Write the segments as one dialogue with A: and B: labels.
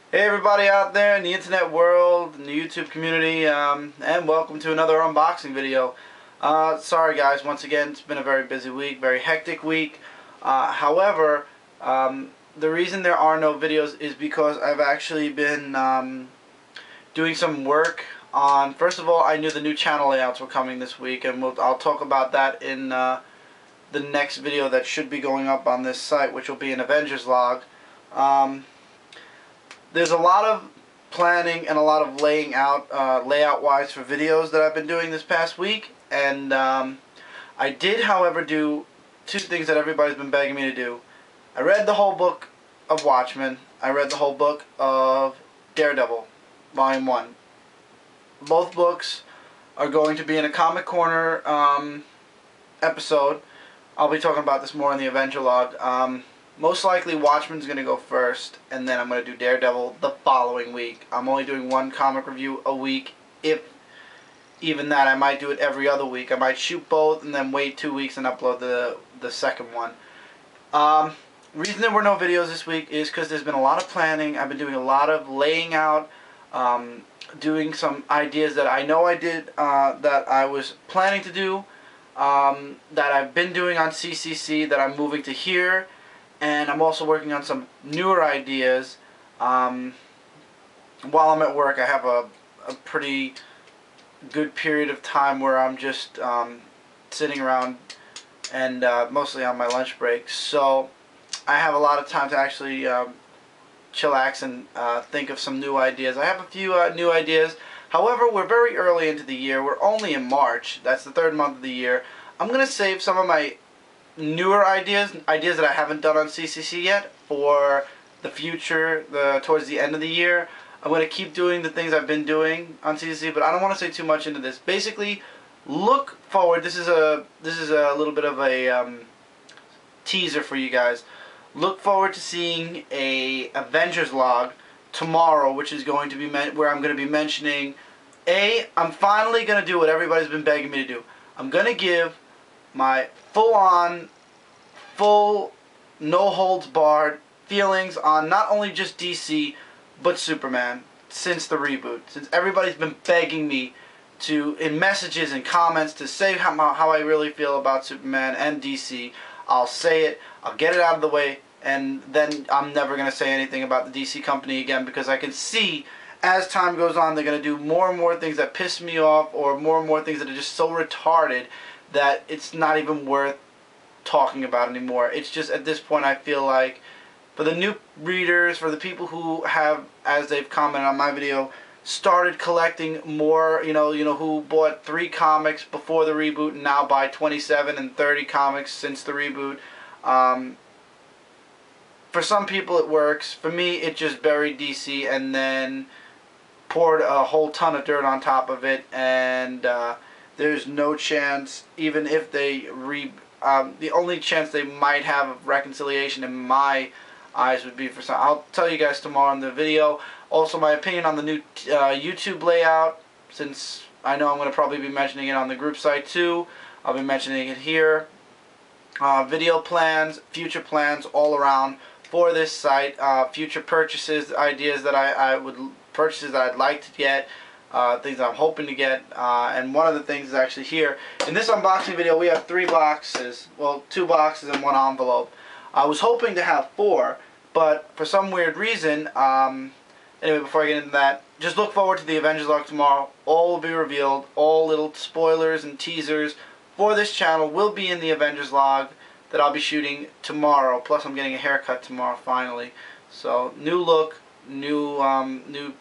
A: Hey everybody out there in the internet world, in the YouTube community, and welcome to another unboxing video. Sorry guys, once again, it's been a very busy week, very hectic week. However, the reason there are no videos is because I've actually been doing some work on, first of all, I knew the new channel layouts were coming this week, and I'll talk about that in the next video that should be going up on this site, which will be an Avengers log. There's a lot of planning and a lot of laying out, layout wise, for videos that I've been doing this past week, and I did, however, do two things that everybody's been begging me to do. I read the whole book of Watchmen. I read the whole book of Daredevil, Volume 1. Both books are going to be in a Comic Corner episode. I'll be talking about this more in the Avenger log. Most likely Watchmen's going to go first, and then I'm going to do Daredevil the following week. I'm only doing one comic review a week. If even that, I might do it every other week. I might shoot both and then wait 2 weeks and upload the second one. Reason there were no videos this week is because there's been a lot of planning. I've been doing a lot of laying out, doing some ideas that I know I did, that I was planning to do, that I've been doing on CCC, that I'm moving to here. And I'm also working on some newer ideas. While I'm at work, I have a pretty good period of time where I'm just sitting around and mostly on my lunch break. So I have a lot of time to actually chillax and think of some new ideas. I have a few new ideas. However, we're very early into the year. We're only in March. That's the third month of the year. I'm going to save some of my newer ideas that I haven't done on CCC yet, for the future, towards the end of the year. I'm going to keep doing the things I've been doing on CCC, but I don't want to say too much into this. Basically, look forward. This is a little bit of a teaser for you guys. Look forward to seeing a Avengers log tomorrow, which is going to be where I'm going to be mentioning, I'm finally going to do what everybody's been begging me to do. I'm going to give my full, no-holds-barred feelings on not only just DC, but Superman, since the reboot. Since everybody's been begging me to, in messages and comments, to say how I really feel about Superman and DC, I'll say it, I'll get it out of the way, and then I'm never going to say anything about the DC company again, because I can see, as time goes on, they're going to do more and more things that piss me off, or more and more things that are just so retarded that it's not even worth talking about anymore. It's just, at this point, I feel like, for the new readers, for the people who have, as they've commented on my video, started collecting more, who bought 3 comics before the reboot and now buy 27 and 30 comics since the reboot. For some people it works. For me, it just buried DC and then poured a whole ton of dirt on top of it, and there's no chance, even if they the only chance they might have of reconciliation in my eyes would be for some. I'll tell you guys tomorrow in the video. Also, my opinion on the new YouTube layout, since I know I'm going to probably be mentioning it on the group site too. I'll be mentioning it here. Video plans, future plans all around for this site. Future purchases, ideas that purchases that I'd like to get. Things I'm hoping to get, and one of the things is actually here. In this unboxing video, we have 3 boxes, well, 2 boxes and 1 envelope. I was hoping to have 4, but for some weird reason, anyway, before I get into that, just look forward to the Avengers log tomorrow. All will be revealed. All little spoilers and teasers for this channel will be in the Avengers log that I'll be shooting tomorrow. Plus, I'm getting a haircut tomorrow, finally. So, new look, new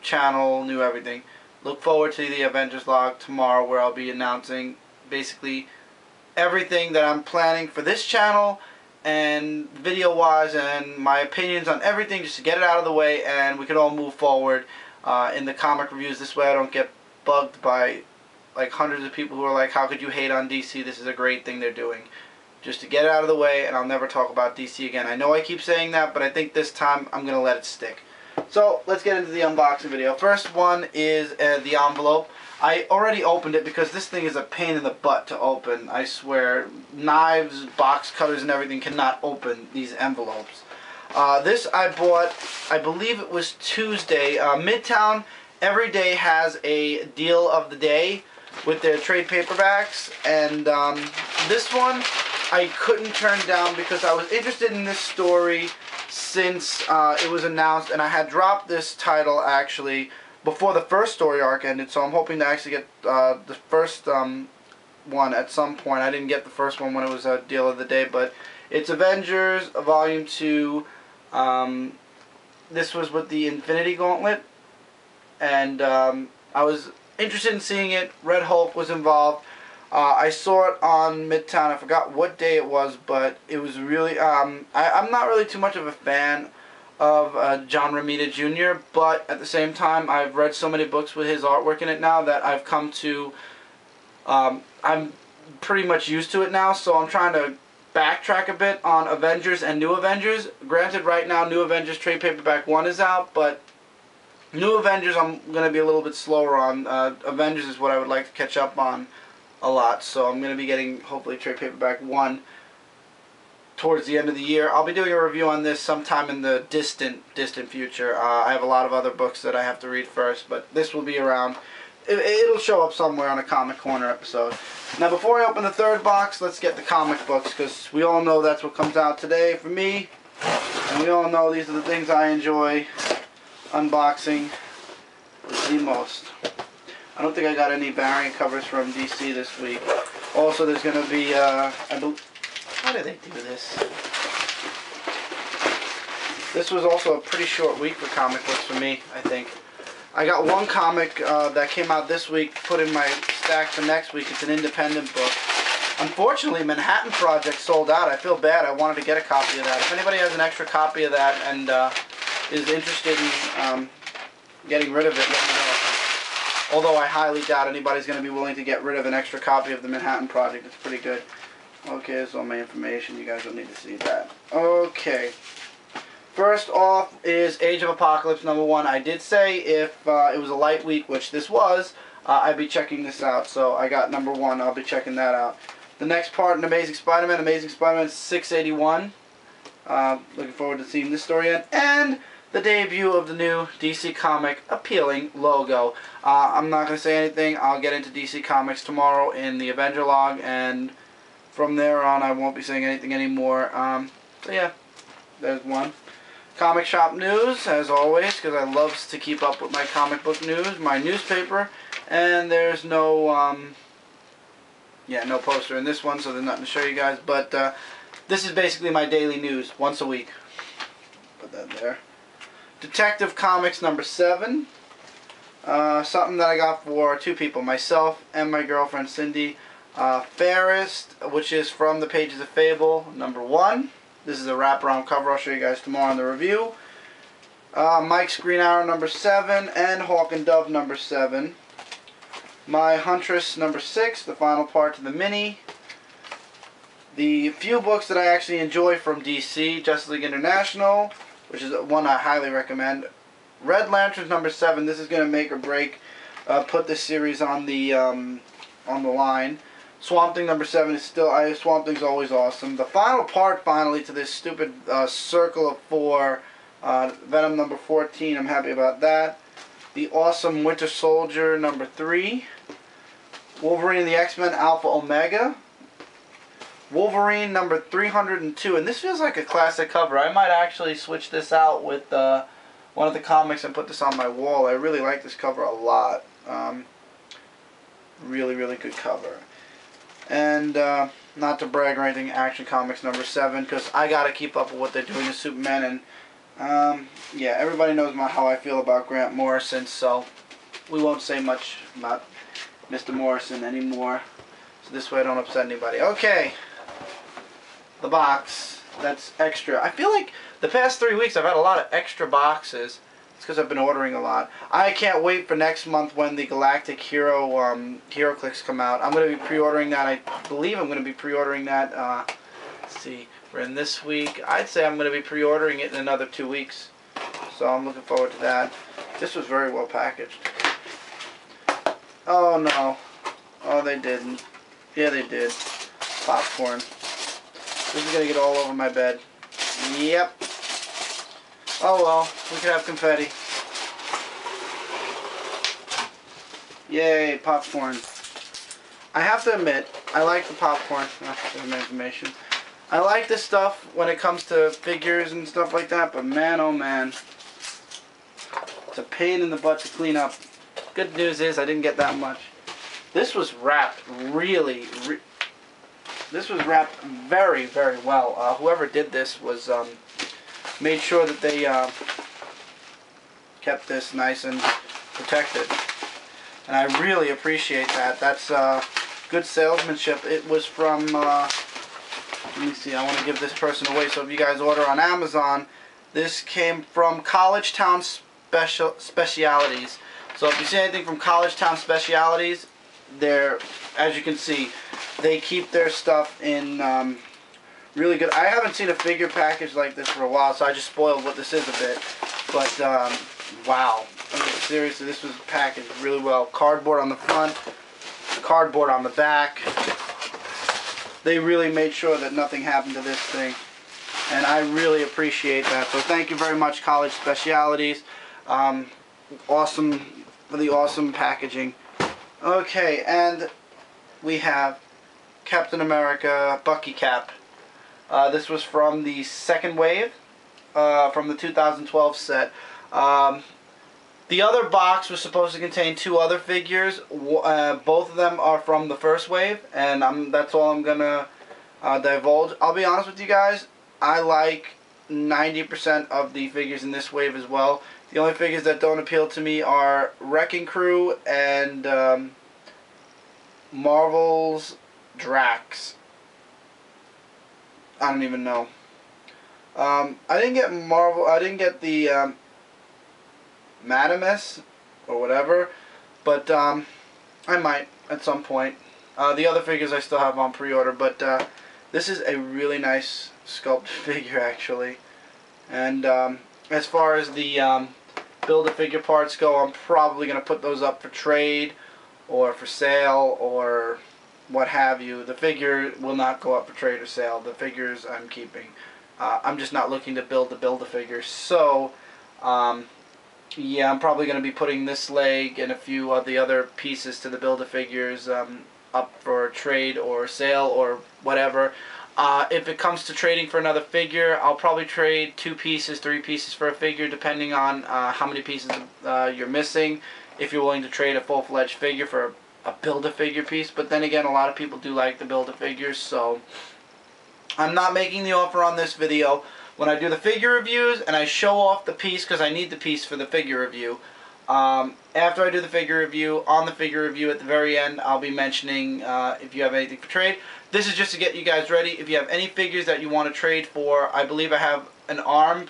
A: channel, new everything. Look forward to the Avengers log tomorrow, where I'll be announcing basically everything that I'm planning for this channel, and video-wise, and my opinions on everything, just to get it out of the way, and we can all move forward in the comic reviews. This way I don't get bugged by like hundreds of people who are like, how could you hate on DC? This is a great thing they're doing. Just to get it out of the way, and I'll never talk about DC again. I know I keep saying that, but I think this time I'm going to let it stick. So, let's get into the unboxing video. First one is the envelope. I already opened it because this thing is a pain in the butt to open. I swear, knives, box cutters, and everything cannot open these envelopes. This I bought, I believe it was Tuesday. Midtown every day has a deal of the day with their trade paperbacks, and this one I couldn't turn down because I was interested in this story since it was announced, and I had dropped this title actually before the first story arc ended, so I'm hoping to actually get the first one at some point. I didn't get the first one when it was a deal of the day, but it's Avengers Volume 2. This was with the Infinity Gauntlet, and I was interested in seeing it. Red Hulk was involved. I saw it on Midtown. I forgot what day it was, but it was really... I'm not really too much of a fan of John Romita Jr., but at the same time, I've read so many books with his artwork in it now that I've come to... I'm pretty much used to it now, so I'm trying to backtrack a bit on Avengers and New Avengers. Granted, right now, New Avengers Trade Paperback 1 is out, but New Avengers I'm going to be a little bit slower on. Avengers is what I would like to catch up on a lot, so I'm going to be getting, hopefully, Trade Paperback 1 towards the end of the year. I'll be doing a review on this sometime in the distant future. I have a lot of other books that I have to read first, but this will be around. It'll show up somewhere on a Comic Corner episode. Now, before I open the third box, let's get the comic books, because we all know that's what comes out today for me, and we all know these are the things I enjoy unboxing the most. I don't think I got any variant covers from DC this week. Also, there's going to be, how did they do this? This was also a pretty short week for comic books for me, I think. I got one comic that came out this week, put in my stack for next week. It's an independent book. Unfortunately, Manhattan Project sold out. I feel bad. I wanted to get a copy of that. If anybody has an extra copy of that and is interested in getting rid of it, let me know. Although I highly doubt anybody's going to be willing to get rid of an extra copy of the Manhattan Project. It's pretty good. Okay, that's all my information. You guys don't need to see that. Okay. First off is Age of Apocalypse #1. I did say if it was a light week, which this was, I'd be checking this out. So I got #1. I'll be checking that out. The next part in Amazing Spider-Man 681. Looking forward to seeing this story end. And the debut of the new DC Comic appealing logo. I'm not going to say anything. I'll get into DC Comics tomorrow in the Avenger log, and from there on I won't be saying anything anymore. So yeah, there's one. Comic shop news, as always, because I love to keep up with my comic book news, my newspaper, and there's no, no poster in this one, so there's nothing to show you guys, but this is basically my daily news, once a week. Put that there. Detective Comics #7, something that I got for two people, myself and my girlfriend Cindy. Fairest, which is from the Pages of Fable, #1. This is a wraparound cover. I'll show you guys tomorrow in the review. Mike's Green Arrow #7 and Hawk and Dove #7. My Huntress #6, the final part to the mini. The few books that I actually enjoy from DC, Justice League International, which is one I highly recommend. Red Lanterns #7. This is going to make or break. Put this series on the line. Swamp Thing #7 is still... Swamp Thing's always awesome. The final part, finally, to this stupid Circle of 4, Venom #14. I'm happy about that. The Awesome Winter Soldier #3. Wolverine and the X-Men Alpha Omega. Wolverine #302. And this feels like a classic cover. I might actually switch this out with one of the comics and put this on my wall. I really like this cover a lot. Really, really good cover. And not to brag or anything, Action Comics #7, because I gotta keep up with what they're doing to Superman, and yeah, everybody knows how I feel about Grant Morrison, so we won't say much about Mr. Morrison anymore, so this way I don't upset anybody. Okay, the box that's extra. I feel like the past 3 weeks I've had a lot of extra boxes. It's because I've been ordering a lot. I can't wait for next month when the Galactic Hero HeroClix come out. I'm going to be pre-ordering that. I believe I'm going to be pre-ordering that. Let's see. We're in this week. I'd say I'm going to be pre-ordering it in another 2 weeks. So I'm looking forward to that. This was very well packaged. Oh no. Oh, they didn't. Yeah, they did. Popcorn. This is going to get all over my bed. Yep. Oh well, we can have confetti. Yay, popcorn. I have to admit, I like the popcorn. Information. I like this stuff when it comes to figures and stuff like that, but man, oh man, it's a pain in the butt to clean up. Good news is I didn't get that much. This was wrapped this was wrapped very, very well. Whoever did this was made sure that they kept this nice and protected, and I really appreciate that. That's good salesmanship. It was from let me see, I want to give this person away, so if you guys order on Amazon, this came from College Town Specialities. So if you see anything from College Town Specialities, they're, as you can see, they keep their stuff in really good. I haven't seen a figure package like this for a while, so I just spoiled what this is a bit. But wow, I mean, seriously, this was packaged really well. Cardboard on the front, cardboard on the back. They really made sure that nothing happened to this thing, and I really appreciate that. So thank you very much, College Specialities. Awesome for the awesome packaging. Okay, and we have Captain America Bucky Cap. This was from the second wave, from the 2012 set. The other box was supposed to contain 2 other figures. Both of them are from the first wave, and that's all I'm gonna divulge. I'll be honest with you guys, I like 90% of the figures in this wave as well. The only figures that don't appeal to me are Wrecking Crew and Marvel's Drax. I don't even know. I didn't get Marvel. I didn't get the Madamus or whatever, but I might at some point. The other figures I still have on pre-order, but this is a really nice sculpted figure actually. And as far as the Build-A-Figure parts go, I'm probably going to put those up for trade or for sale or what have you. The figure will not go up for trade or sale. The figures I'm keeping. I'm just not looking to Build-A-Figure. So yeah, I'm probably going to be putting this leg and a few of the other pieces to the Build-A-Figures up for trade or sale or whatever. If it comes to trading for another figure, I'll probably trade 2 pieces, 3 pieces for a figure, depending on how many pieces you're missing. If you're willing to trade a full-fledged figure for a Build-A-Figure piece. But then again, a lot of people do like the Build-A-Figures, so I'm not making the offer on this video. When I do the figure reviews and I show off the piece, because I need the piece for the figure review, after I do the figure review, on the figure review at the very end, I'll be mentioning if you have anything for trade. This is just to get you guys ready. If you have any figures that you want to trade for, I believe I have an arm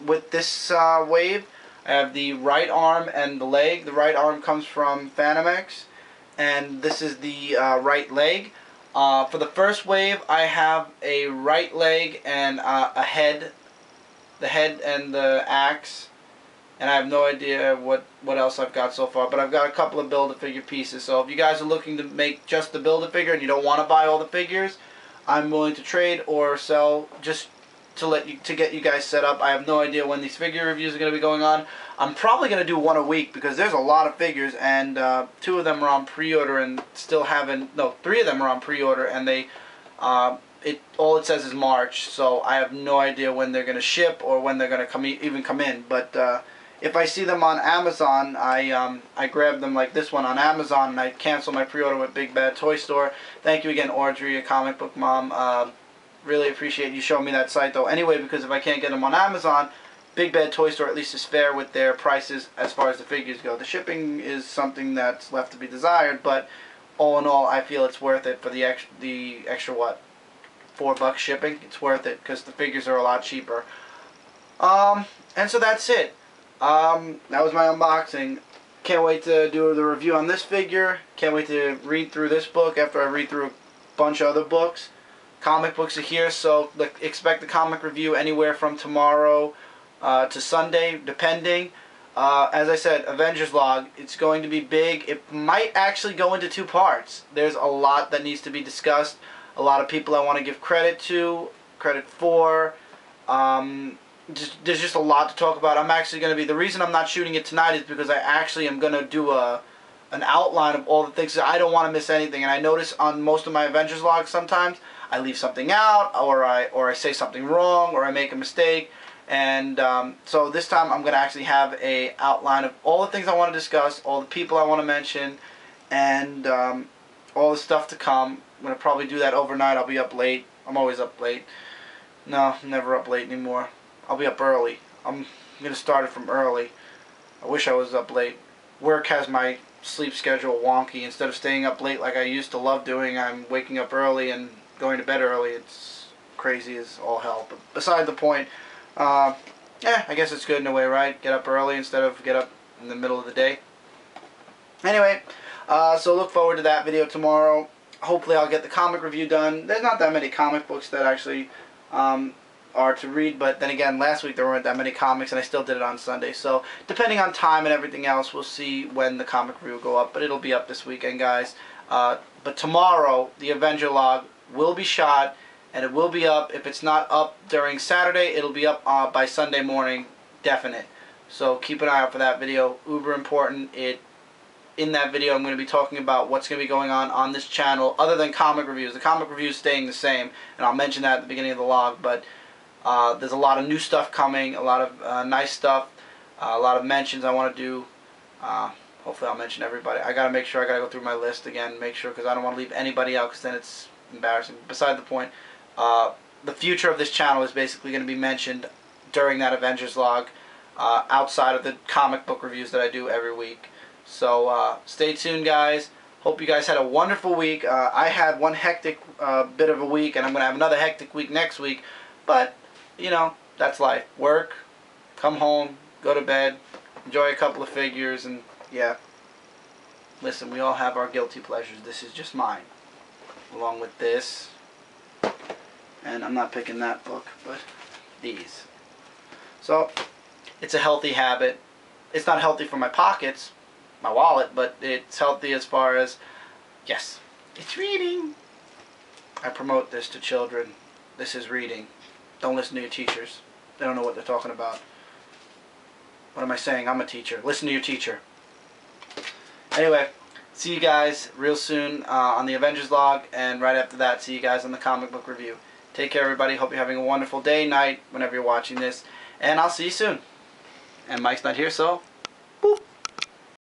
A: with this wave. I have the right arm and the leg. The right arm comes from Phanamex, and this is the right leg. For the first wave, I have a right leg and a head, the head and the axe, and I have no idea what else I've got so far, but I've got a couple of Build-A-Figure pieces. So if you guys are looking to make just the Build-A-Figure and you don't want to buy all the figures, I'm willing to trade or sell just to get you guys set up. I have no idea when these figure reviews are going to be going on. I'm probably going to do one a week because there's a lot of figures, and 2 of them are on pre-order and still haven't. No, 3 of them are on pre-order, and they all it says is March. So I have no idea when they're going to ship or when they're going to even come in. But if I see them on Amazon, I grab them, like this one on Amazon, and I cancel my pre-order with Big Bad Toy Store. Thank you again, Audrey, a comic book mom. Really appreciate you showing me that site though. Anyway, because if I can't get them on Amazon, Big Bad Toy Store at least is fair with their prices as far as the figures go. The shipping is something that's left to be desired, but all in all, I feel it's worth it for the extra what, $4 shipping. It's worth it because the figures are a lot cheaper. And so that's it. That was my unboxing. Can't wait to do the review on this figure. Can't wait to read through this book after I read through a bunch of other books. Comic books are here, so expect the comic review anywhere from tomorrow to Sunday, depending. As I said, Avengers Log, it's going to be big. It might actually go into 2 parts. There's a lot that needs to be discussed. A lot of people I want to give credit for. there's just a lot to talk about. I'm actually going to be, the reason I'm not shooting it tonight is because I actually am going to do an outline of all the things. I don't want to miss anything, and I notice on most of my Avengers vlogs sometimes I leave something out, or I say something wrong, or I make a mistake. And so this time I'm going to actually have a outline of all the things I want to discuss, all the people I want to mention, and all the stuff to come. I'm going to probably do that overnight. I'll be up late. I'm always up late. No, I'm never up late anymore. I'll be up early. I'm going to start it from early. I wish I was up late. Work has my sleep schedule wonky. Instead of staying up late like I used to love doing, I'm waking up early and going to bed early. It's crazy as all hell. But beside the point, yeah, I guess it's good in a way, right? Get up early instead of get up in the middle of the day. Anyway, so look forward to that video tomorrow. Hopefully I'll get the comic review done. There's not that many comic books that actually are to read, but then again, last week there weren't that many comics and I still did it on Sunday. So depending on time and everything else, we'll see when the comic review will go up, but it'll be up this weekend, guys. But tomorrow, the Avenger log will be shot, and it will be up. If it's not up during Saturday, it'll be up by Sunday morning, definite. So keep an eye out for that video. Uber important. In that video, I'm going to be talking about what's going to be going on this channel, other than comic reviews. The comic reviews staying the same, and I'll mention that at the beginning of the log. But there's a lot of new stuff coming, a lot of nice stuff, a lot of mentions I want to do. Hopefully I'll mention everybody. I got to make sure, I got to go through my list again, make sure, because I don't want to leave anybody out, because then it's embarrassing. Beside the point, the future of this channel is basically going to be mentioned during that Avengers log, outside of the comic book reviews that I do every week. So stay tuned, guys. Hope you guys had a wonderful week. I had one hectic bit of a week, and I'm going to have another hectic week next week. But, you know, that's life. Work, come home, go to bed, enjoy a couple of figures, and yeah. Listen, we all have our guilty pleasures. This is just mine. Along with this. And I'm not picking that book, but these. So, it's a healthy habit. It's not healthy for my pockets, my wallet, but it's healthy as far as, yes, it's reading. I promote this to children. This is reading. Don't listen to your teachers. They don't know what they're talking about. What am I saying? I'm a teacher. Listen to your teacher. Anyway, see you guys real soon on the Avengers log, and right after that, see you guys on the comic book review. Take care, everybody. Hope you're having a wonderful day, night, whenever you're watching this, and I'll see you soon. And Mike's not here, so boop.